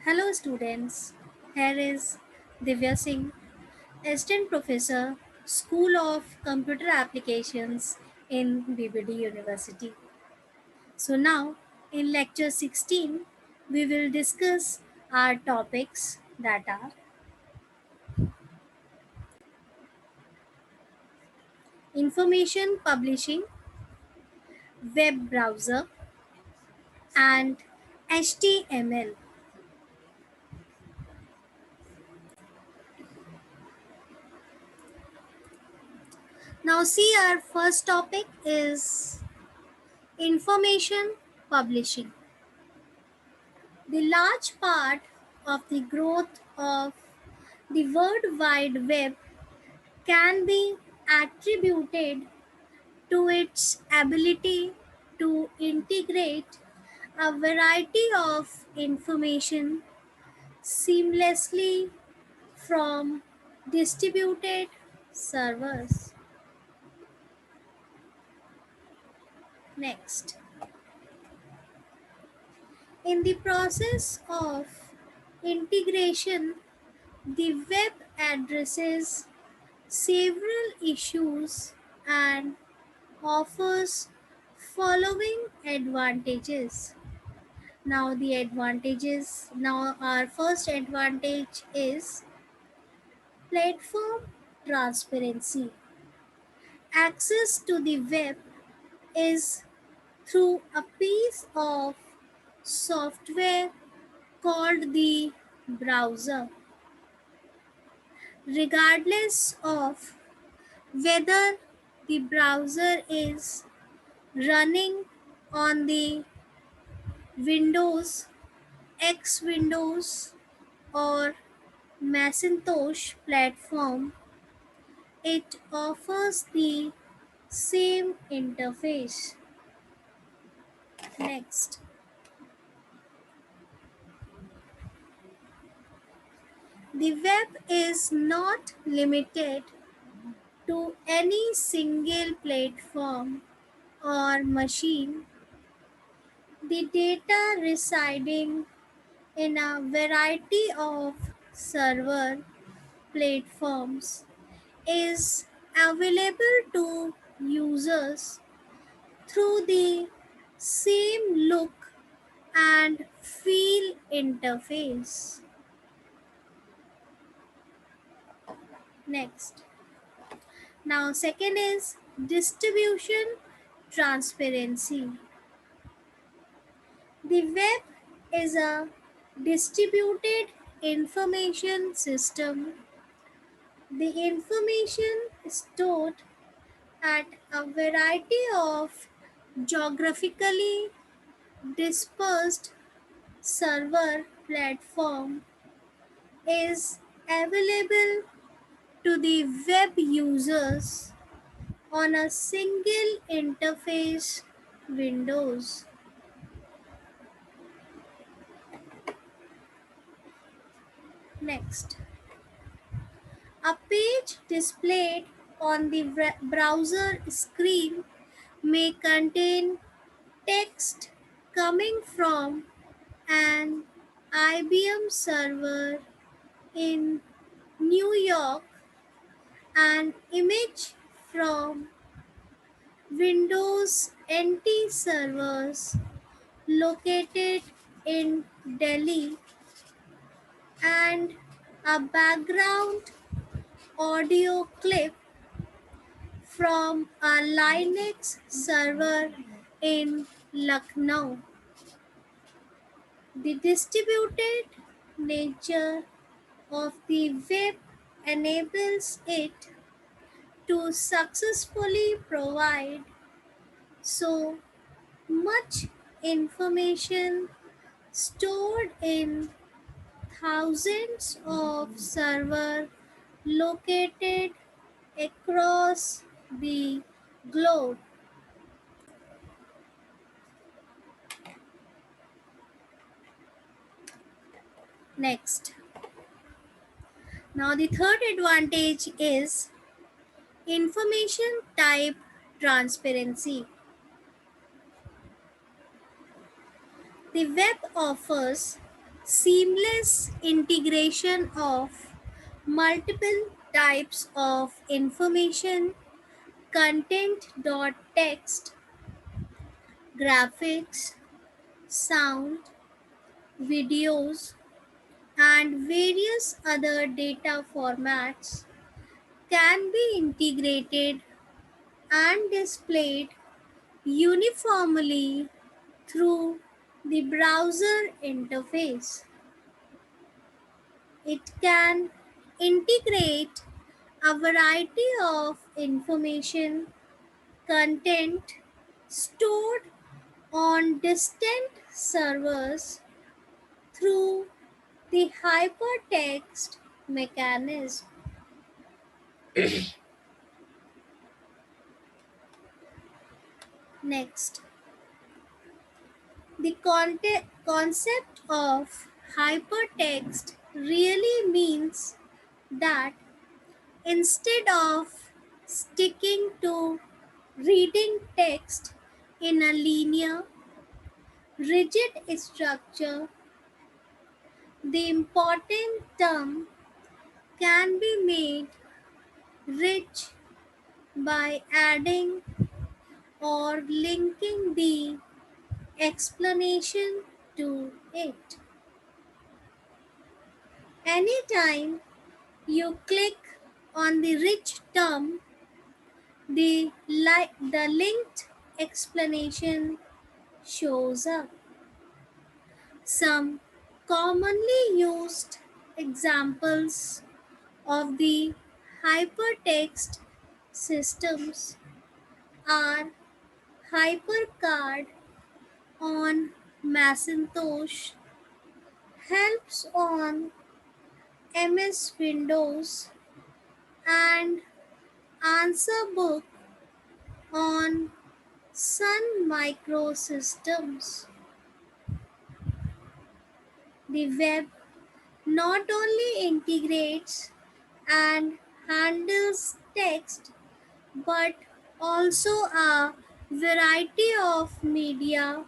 Hello students, here is Divya Singh, Assistant Professor, School of Computer Applications in BBD University. So now in lecture 16, we will discuss our topics that are information publishing, web browser and HTML. Now see our first topic is information publishing. The large part of the growth of the World Wide Web can be attributed to its ability to integrate a variety of information seamlessly from distributed servers. Next, in the process of integration, the web addresses several issues and offers following advantages. Now our first advantage is platform transparency. Access to the web is through a piece of software called the browser, regardless of whether the browser is running on the Windows, X Windows, or Macintosh platform. It offers the same interface. Next, the web is not limited to any single platform or machine. The data residing in a variety of server platforms is available to users through the same look and feel interface. Next. Now, second is distribution transparency. The web is a distributed information system. The information stored at a variety of geographically dispersed server platform is available to the web users on a single interface windows. Next, a page displayed on the browser screen may contain text coming from an IBM server in New York, an image from Windows NT servers located in Delhi, and a background audio clip from a Linux server in Lucknow. The distributed nature of the web enables it to successfully provide so much information stored in thousands of servers located across the globe. Next. Now the third advantage is information type transparency. The web offers seamless integration of multiple types of information, content, text, graphics, sound, videos, and various other data formats can be integrated and displayed uniformly through the browser interface. It can integrate a variety of information content stored on distant servers through the hypertext mechanism. Next, the concept of hypertext really means that instead of sticking to reading text in a linear, rigid structure, the important term can be made rich by adding or linking the explanation to it. Anytime you click on the rich term, the linked explanation shows up. Some commonly used examples of the hypertext systems are HyperCard on Macintosh, helps on MS Windows, and AnswerBook on Sun Microsystems. The web not only integrates and handles text but also a variety of media.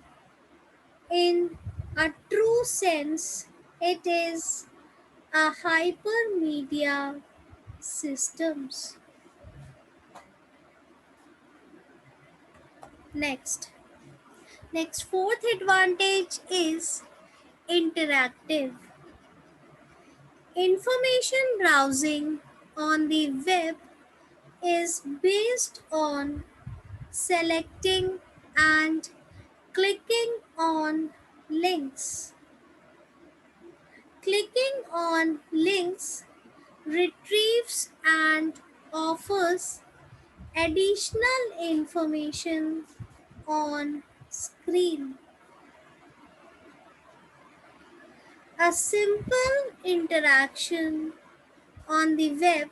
In a true sense, it is a hypermedia systems. Next, fourth advantage is interactive. Information browsing on the web is based on selecting and clicking on links. Clicking on links retrieves and offers additional information on screen. A simple interaction on the web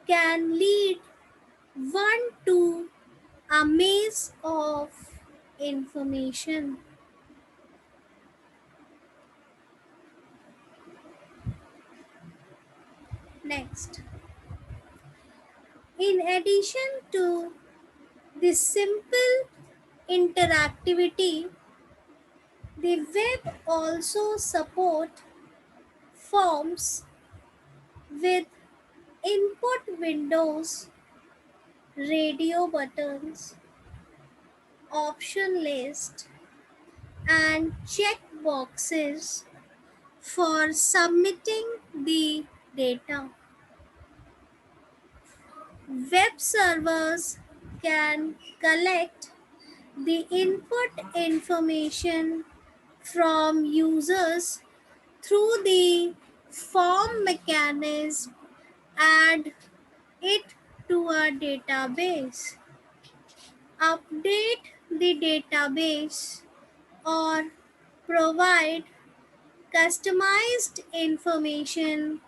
can lead one to a maze of information. Next, in addition to this simple interactivity, the web also support forms with input windows, radio buttons, option list, and checkboxes for submitting the data. Web servers can collect the input information from users through the form mechanism, add it to a database, update the database, or provide customized information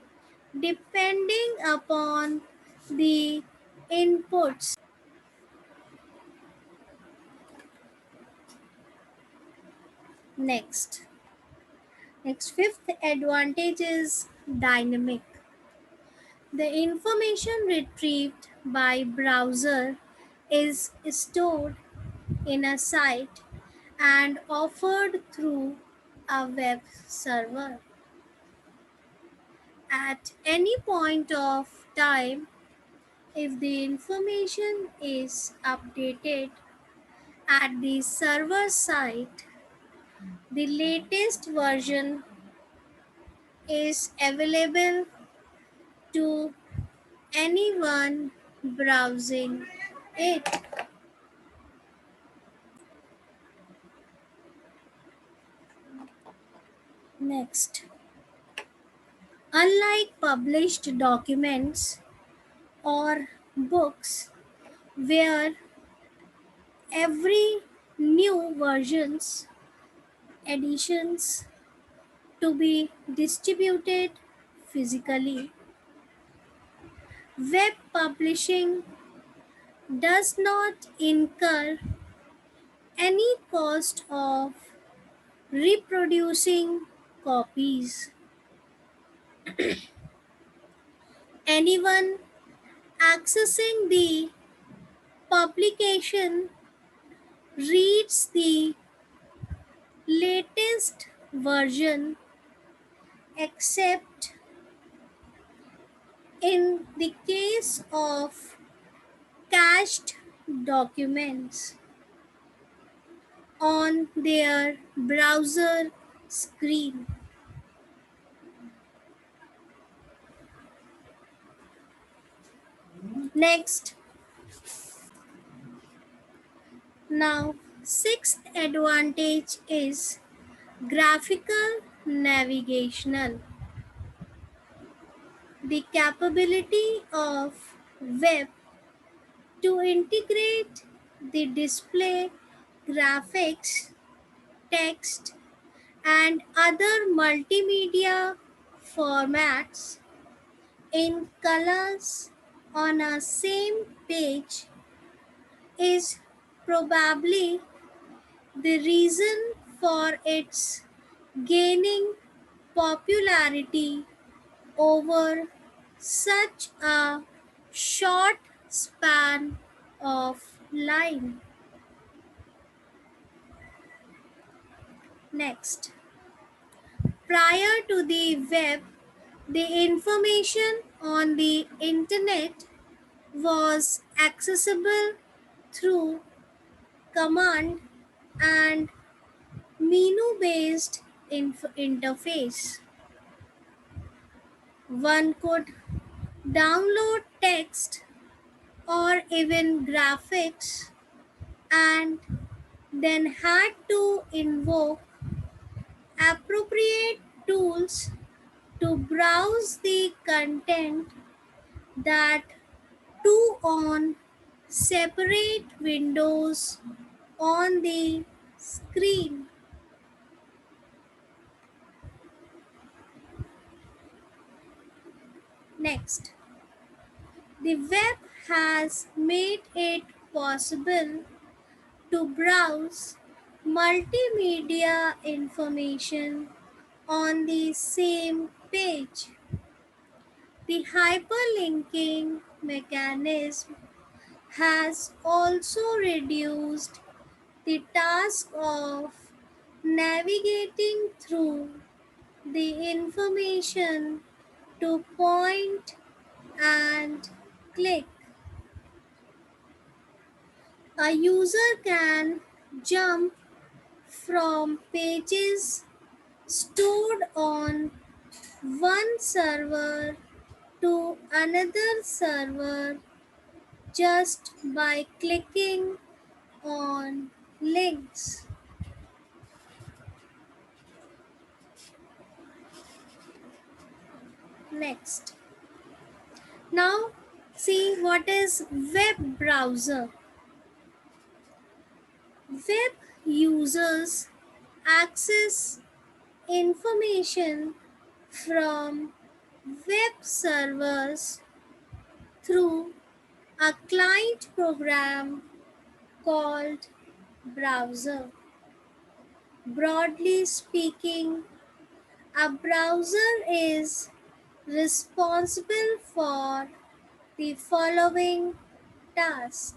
depending upon the inputs. Next, fifth advantage is dynamic. The information retrieved by browser is stored in a site and offered through a web server. At any point of time, if the information is updated at the server side, the latest version is available to anyone browsing it. Next, unlike published documents or books where every new versions editions to be distributed physically, web publishing does not incur any cost of reproducing copies. Anyone accessing the publication reads the latest version except in the case of cached documents on their browser screen. Next, now sixth advantage is graphical navigational. The capability of web to integrate the display graphics, text, and other multimedia formats in colors on a same page is probably the reason for its gaining popularity over such a short span of line. Next, prior to the web, the information on the internet was accessible through command and menu based interface. One could download text or even graphics and then had to invoke appropriate tools to browse the content that two on separate windows on the screen. Next, the web has made it possible to browse multimedia information on the same page. The hyperlinking mechanism has also reduced the task of navigating through the information to point and click. A user can jump from pages stored on one server to another server just by clicking on links. Next, now see what is web browser. Web users access information from web servers through a client program called browser. Broadly speaking, a browser is responsible for the following tasks: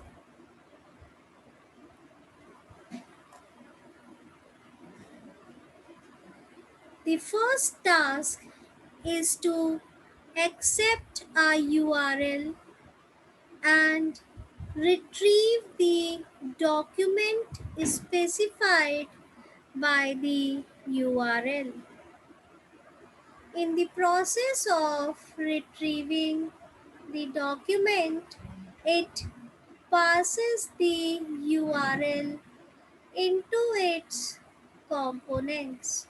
The first task is to accept a URL and retrieve the document specified by the URL. In the process of retrieving the document, it passes the URL into its components,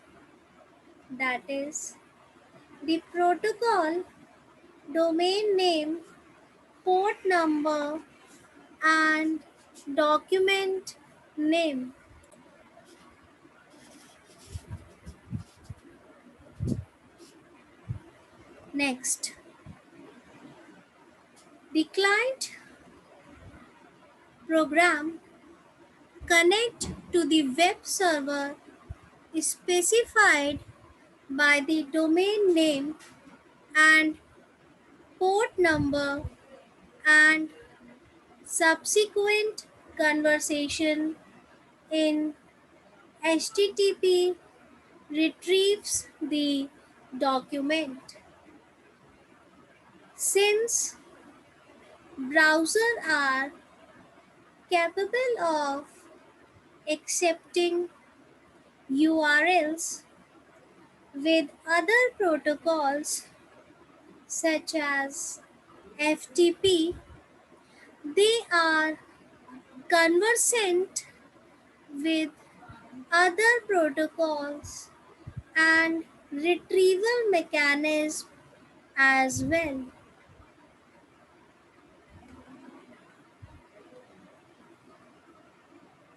that is, the protocol, domain name, port number, and document name. Next, the client program connect to the web server specified by the domain name and port number, and subsequent conversation in HTTP retrieves the document. Since browsers are capable of accepting URLs with other protocols such as FTP, they are conversant with other protocols and retrieval mechanism as well.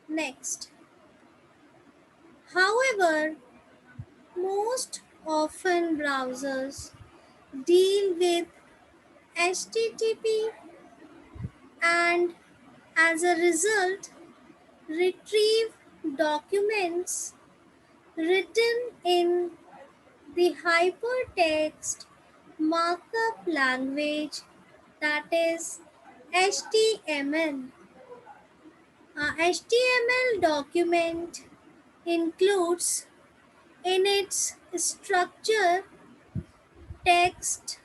Next, however, most often browsers deal with HTTP and as a result retrieve documents written in the hypertext markup language, that is HTML. A HTML document includes in its structure text,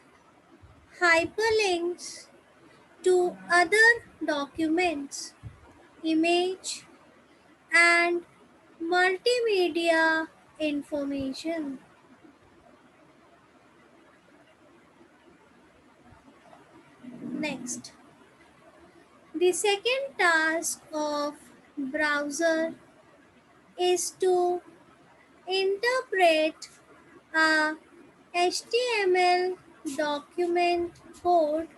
hyperlinks to other documents, image, and multimedia information. Next, the second task of browser is to interpret a HTML document code,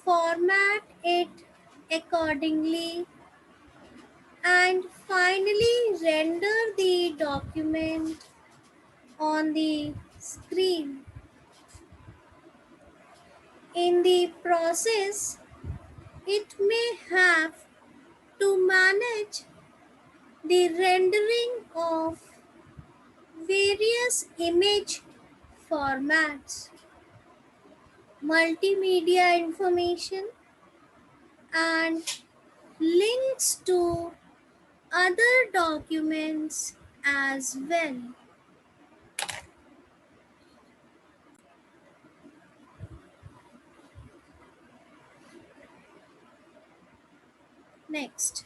format it accordingly, and finally render the document on the screen. In the process, it may have to manage the rendering of various image formats, multimedia information, and links to other documents as well. Next,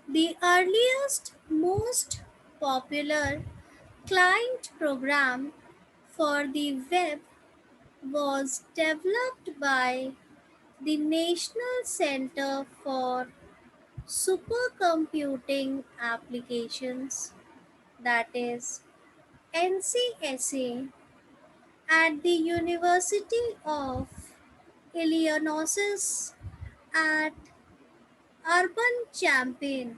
the earliest, most popular client program for the web was developed by the National Center for Supercomputing Applications, that is NCSA, at the University of Illinois at Urbana-Champaign.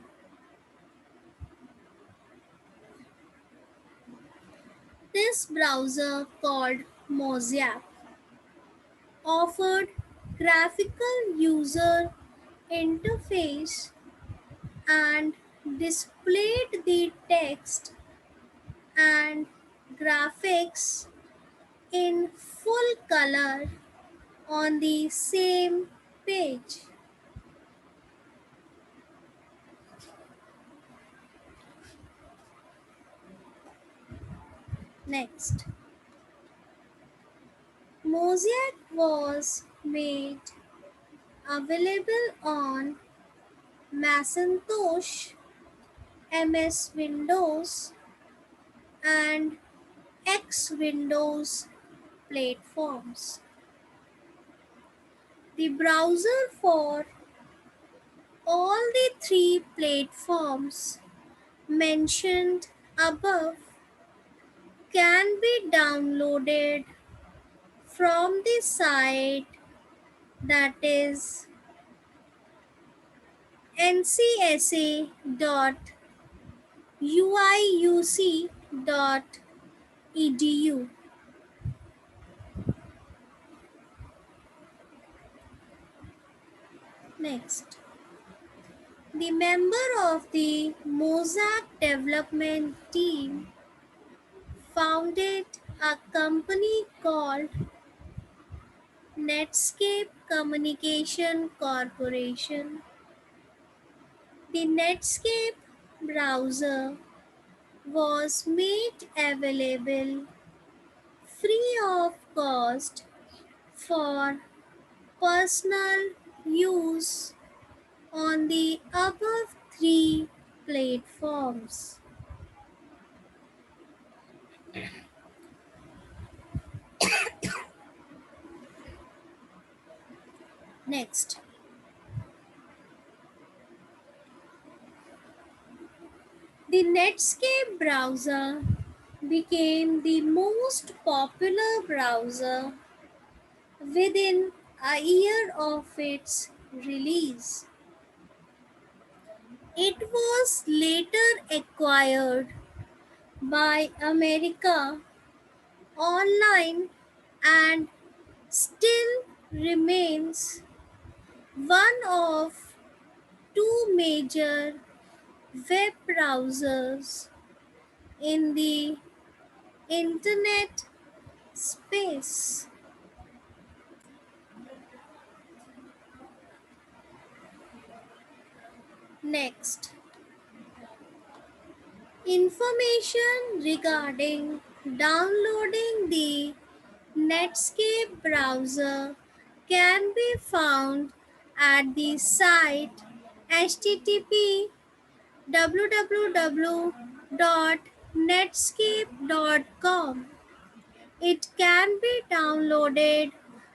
This browser, called Mosaic, offered graphical user interface and displayed the text and graphics in full color on the same page. Next, Mosaic was made available on Macintosh, MS Windows, and X Windows platforms. The browser for all the three platforms mentioned above can be downloaded from the site, that is ncsa.uiuc.edu. Next, the member of the Mosaic development team founded a company called Netscape Communication Corporation. The Netscape browser was made available free of cost for personal use on the above three platforms. Next, the Netscape browser became the most popular browser within a year of its release. It was later acquired by America Online and still remains one of two major web browsers in the internet space. Next, information regarding downloading the Netscape browser can be found at the site http www.netscape.com. It can be downloaded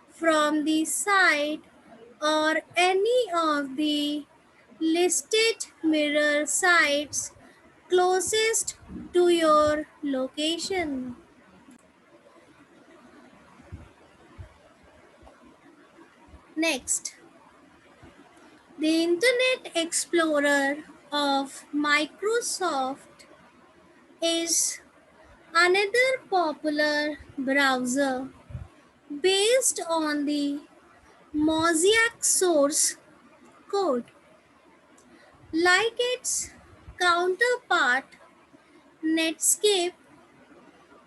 from the site or any of the listed mirror sites closest to your location. Next, the Internet Explorer of Microsoft is another popular browser based on the Mosaic source code. Like its counterpart, Netscape,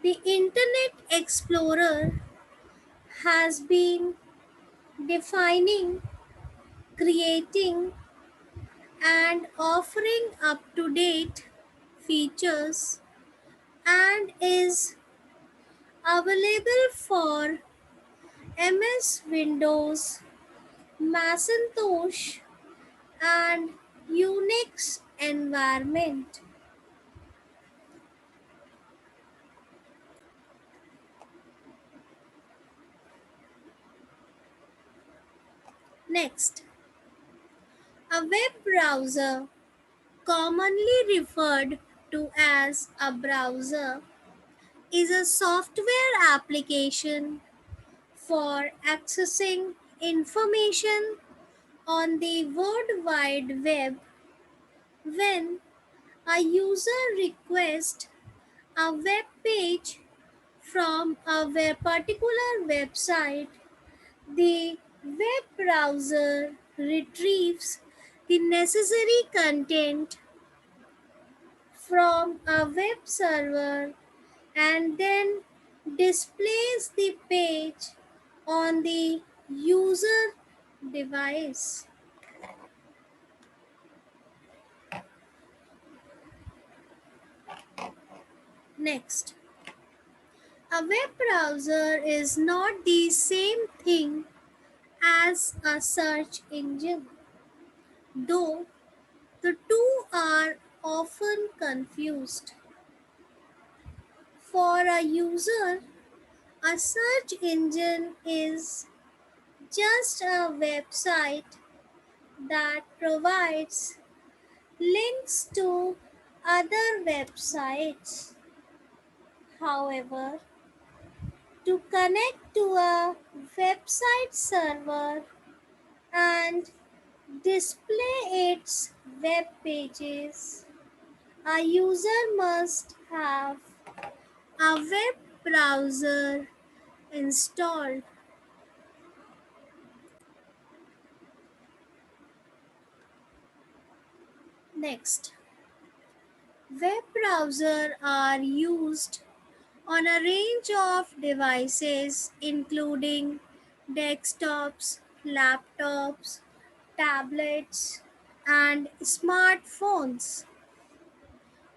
the Internet Explorer has been defining, creating, and offering up to date features and is available for MS Windows, Macintosh, and Unix environment. Next, a web browser, commonly referred to as a browser, is a software application for accessing information on the World Wide Web. When a user requests a web page from a particular website, the web browser retrieves the necessary content from a web server and then displays the page on the user device. Next, A web browser is not the same thing as a search engine, though the two are often confused. For a user, a search engine is just a website that provides links to other websites. However, to connect to a website server and display its web pages, a user must have a web browser installed. Next, web browsers are used on a range of devices including desktops, laptops, tablets, and smartphones.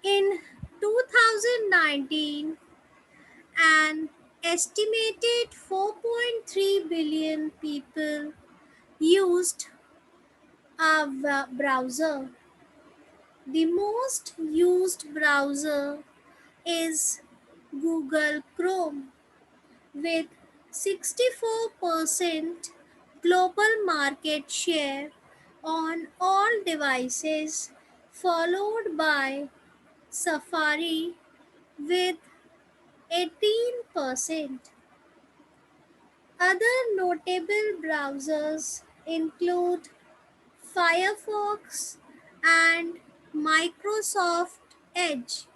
In 2019, an estimated 4.3 billion people used a browser. The most used browser is Google Chrome with 64% global market share on all devices, followed by Safari with 18%. Other notable browsers include Firefox and Microsoft Edge.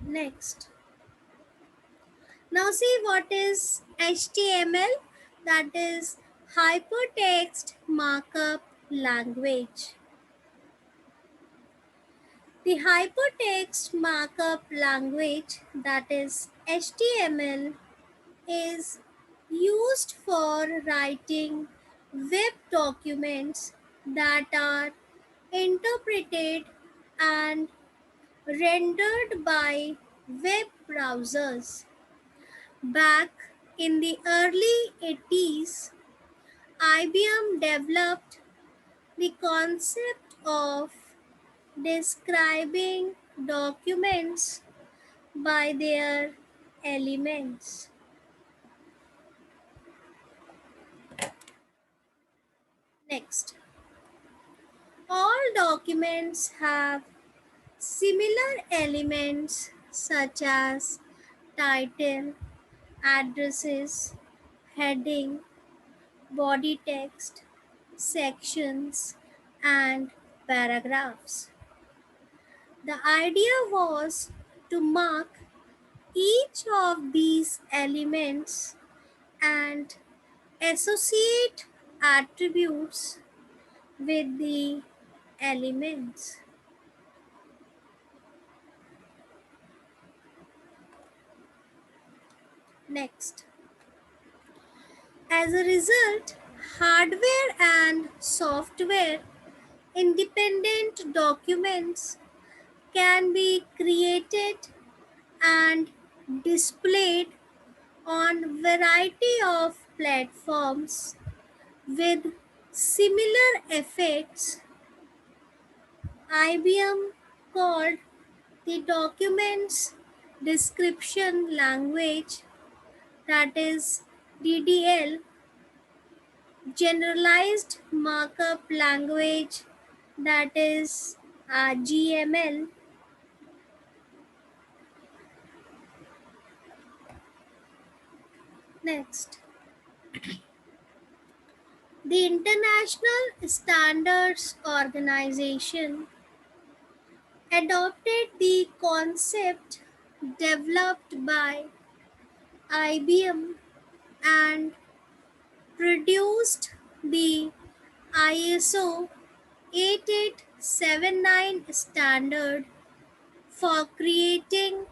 Next, now see what is HTML, that is Hypertext Markup Language. The hypertext markup language, that is HTML, is used for writing web documents that are interpreted and rendered by web browsers. Back in the early 80s, IBM developed the concept of describing documents by their elements. Next, all documents have similar elements such as title, addresses, heading, body text, sections, and paragraphs. The idea was to mark each of these elements and associate attributes with the elements. Next, as a result, hardware and software independent documents can be created and displayed on variety of platforms with similar effects. IBM called the documents description language, that is DDL, generalized markup language, that is GML. Next, the International Standards Organization adopted the concept developed by IBM and produced the ISO 8879 standard for creating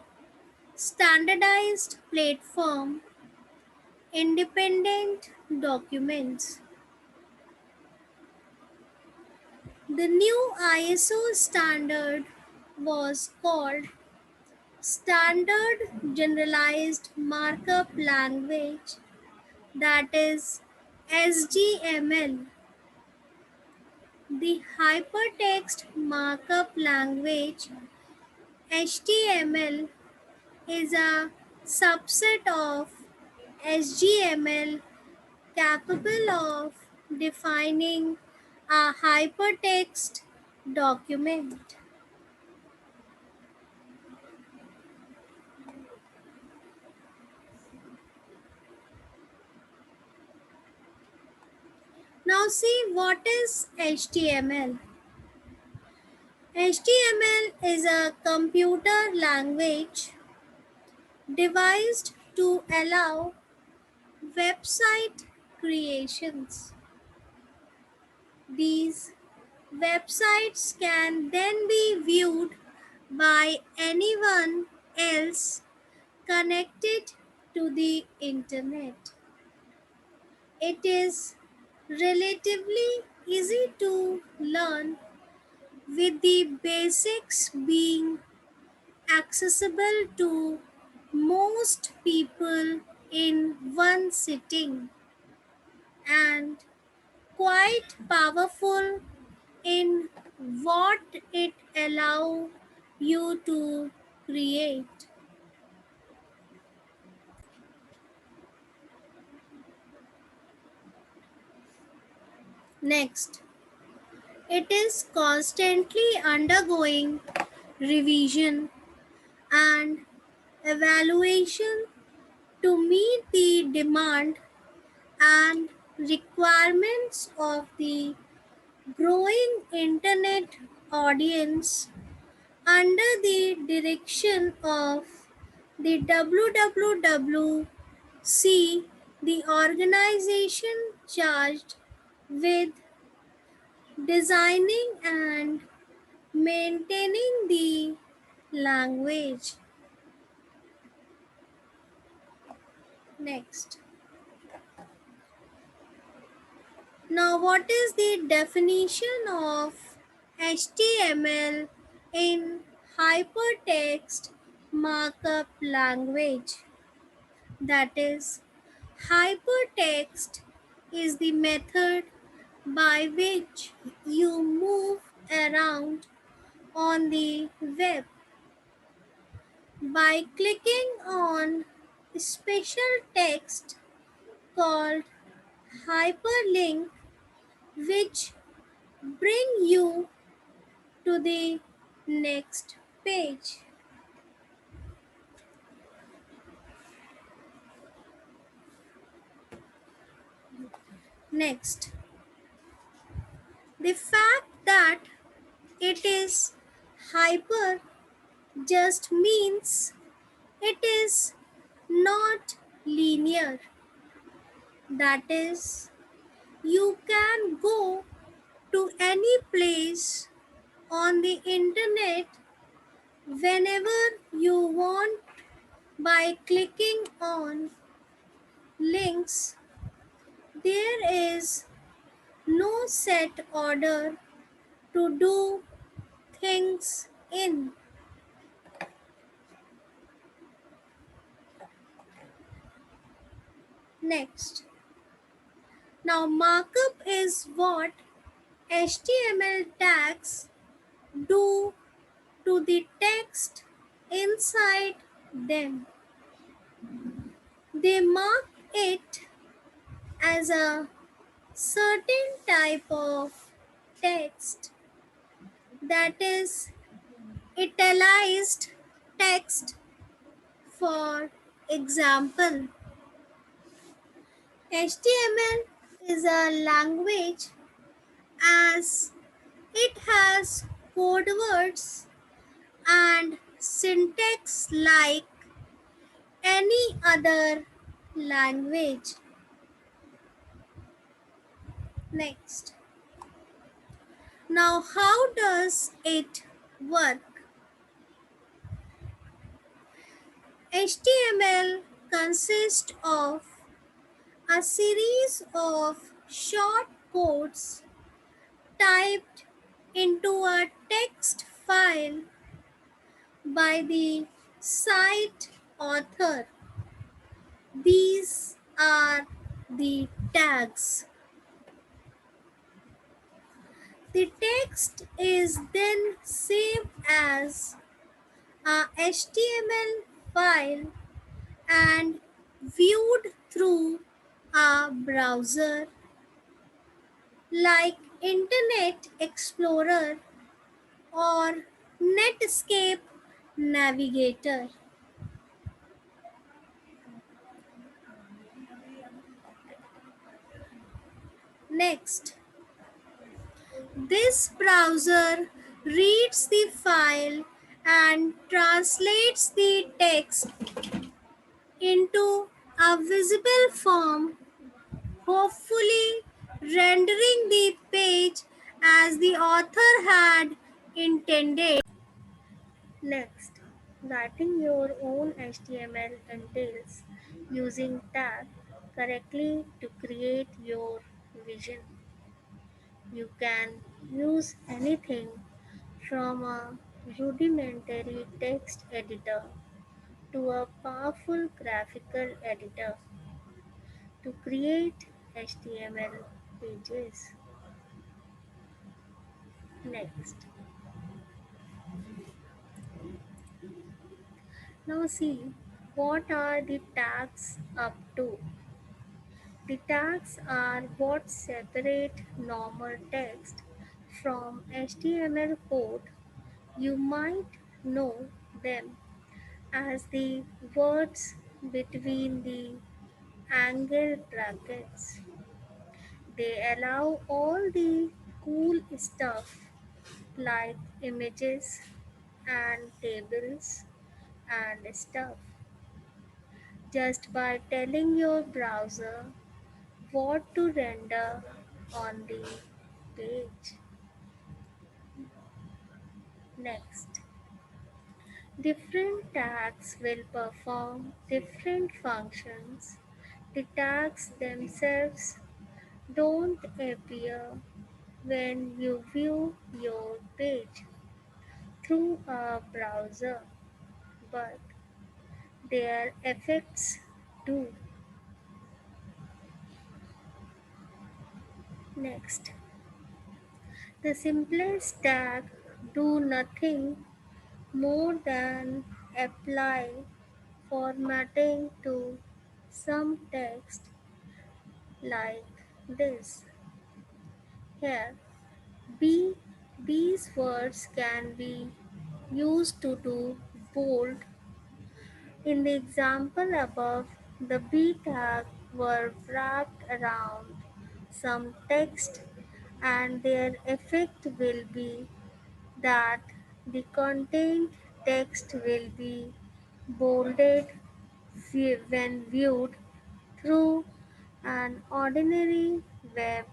standardized platform independent documents. The new ISO standard was called Standard Generalized Markup Language, that is SGML. The Hypertext Markup Language HTML is a subset of SGML capable of defining a hypertext document. Now see what is HTML. HTML is a computer language devised to allow website creations. These websites can then be viewed by anyone else connected to the internet. It is relatively easy to learn, with the basics being accessible to most people in one sitting and quite powerful in what it allows you to create. Next, it is constantly undergoing revision and evaluation to meet the demand and requirements of the growing internet audience under the direction of the WWWC, the organization charged with designing and maintaining the language. Next. Now, what is the definition of HTML in hypertext markup language? That is, hypertext is the method by which you move around on the web by clicking on special text called hyperlink, which bring you to the next page. Next, the fact that it is hyper just means it is not linear. That is, you can go to any place on the internet whenever you want by clicking on links. There is no set order to do things in. Next, now markup is what HTML tags do to the text inside them. They mark it as a certain type of text, that is italicized text. For example, HTML is a language as it has code words and syntax like any other language. Next, now how does it work? HTML consists of a series of short codes typed into a text file by the site author. These are the tags. The text is then saved as a HTML file and viewed through a browser like Internet Explorer or Netscape Navigator. Next, this browser reads the file and translates the text into a visible form, hopefully rendering the page as the author had intended. Next, writing your own HTML entails using tag correctly to create your vision. You can use anything from a rudimentary text editor to a powerful graphical editor to create HTML pages. Next, now see what are the tags up to. The tags are what separate normal text from HTML code. You might know them as the words between the angle brackets. They allow all the cool stuff like images and tables and stuff just by telling your browser what to render on the page. Next, different tags will perform different functions. The tags themselves don't appear when you view your page through a browser, but their effects do. Next, the simplest tag do nothing more than apply formatting to some text like this. Here, B, these words can be used to do bold. In the example above, the B tag were wrapped around some text and their effect will be that the contained text will be bolded when viewed through an ordinary web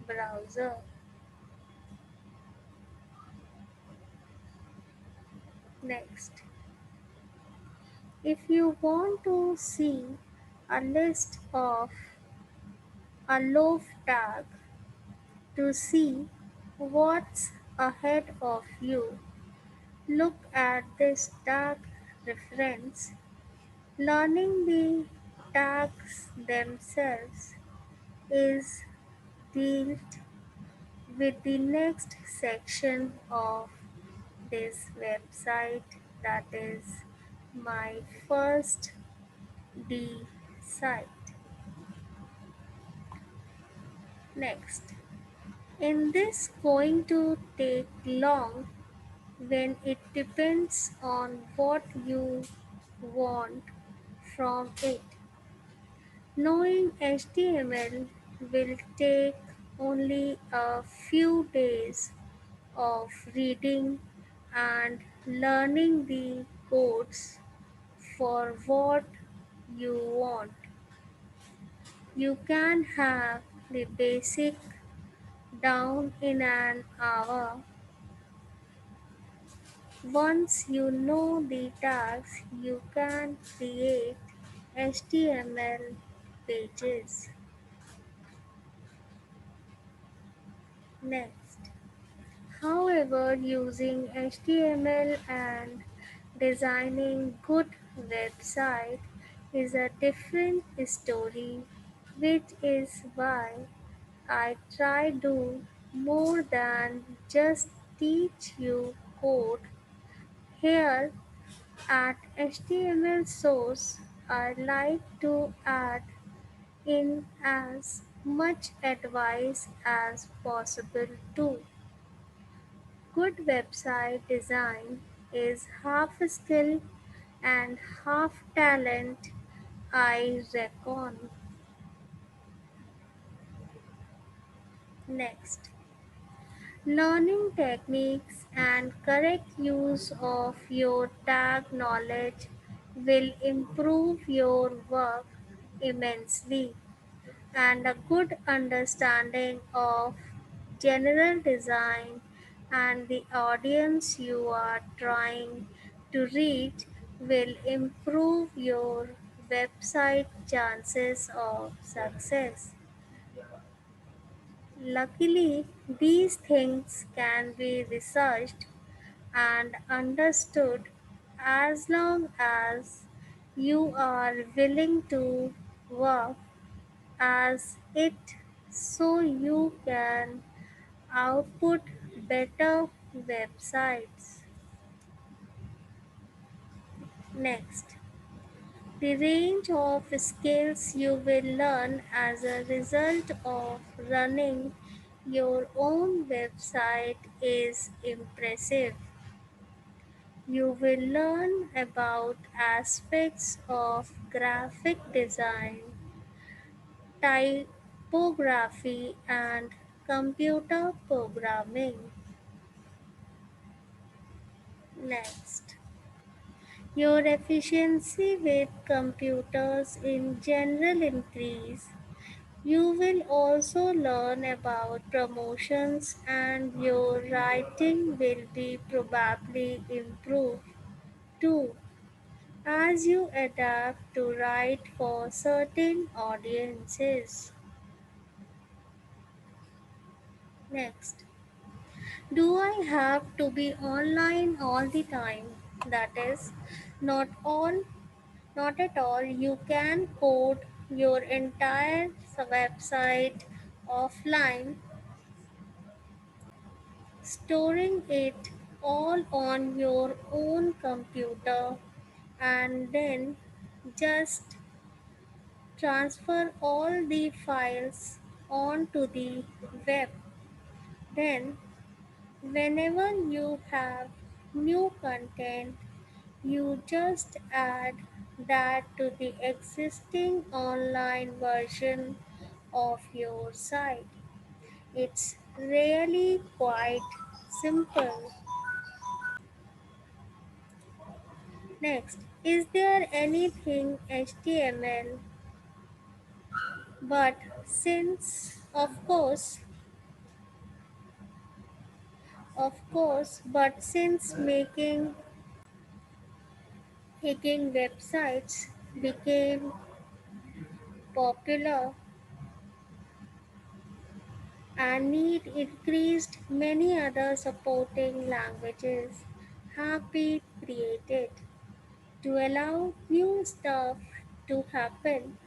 browser. Next, if you want to see a list of a loaf tag to see what's ahead of you, look at this tag reference. Learning the tags themselves is dealt with the next section of this website, that is my first D site. Next, in this going to take long when it depends on what you want from it. Knowing HTML will take only a few days of reading and learning the codes for what you want. You can have the basic down in an hour. Once you know the tags, you can create HTML pages. Next, However, using HTML and designing good website is a different story, which is why I try do more than just teach you code. Here at HTML source, I like to add in as much advice as possible too. Good website design is half skill and half talent, I reckon. Next, learning techniques and correct use of your tag knowledge will improve your work immensely, and a good understanding of general design and the audience you are trying to reach will improve your website chances of success. Luckily, these things can be researched and understood as long as you are willing to work as it so you can output better websites. Next, the range of skills you will learn as a result of running your own website is impressive. You will learn about aspects of graphic design, typography, and computer programming. Next, your efficiency with computers in general increase. You will also learn about promotions and your writing will be probably improved too as you adapt to write for certain audiences. Next, do I have to be online all the time? That is, not all, not at all. You can code your entire website offline, storing it all on your own computer, and then just transfer all the files onto the web. Then, whenever you have new content, you just add that to the existing online version of your site. It's really quite simple. Next, is there anything HTML? But since, but since making websites became popular and need increased, many other supporting languages have been created to allow new stuff to happen.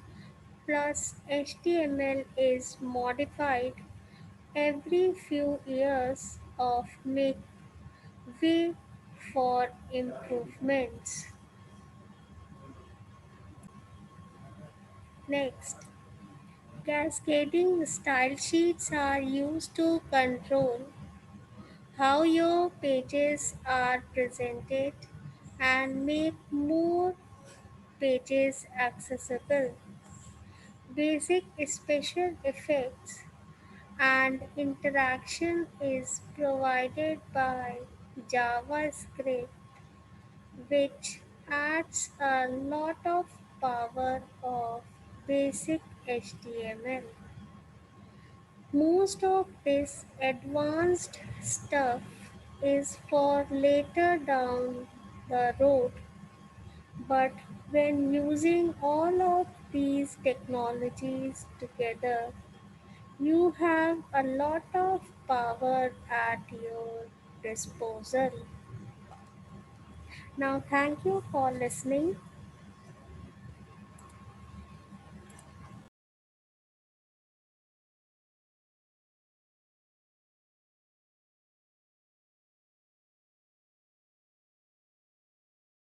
Plus, HTML is modified every few years of make way for improvements. Next, cascading style sheets are used to control how your pages are presented and make more pages accessible. Basic special effects and interaction is provided by JavaScript, which adds a lot of power of basic HTML. Most of this advanced stuff is for later down the road, but when using all of these technologies together, You have a lot of power at your disposal. Now, thank you for listening.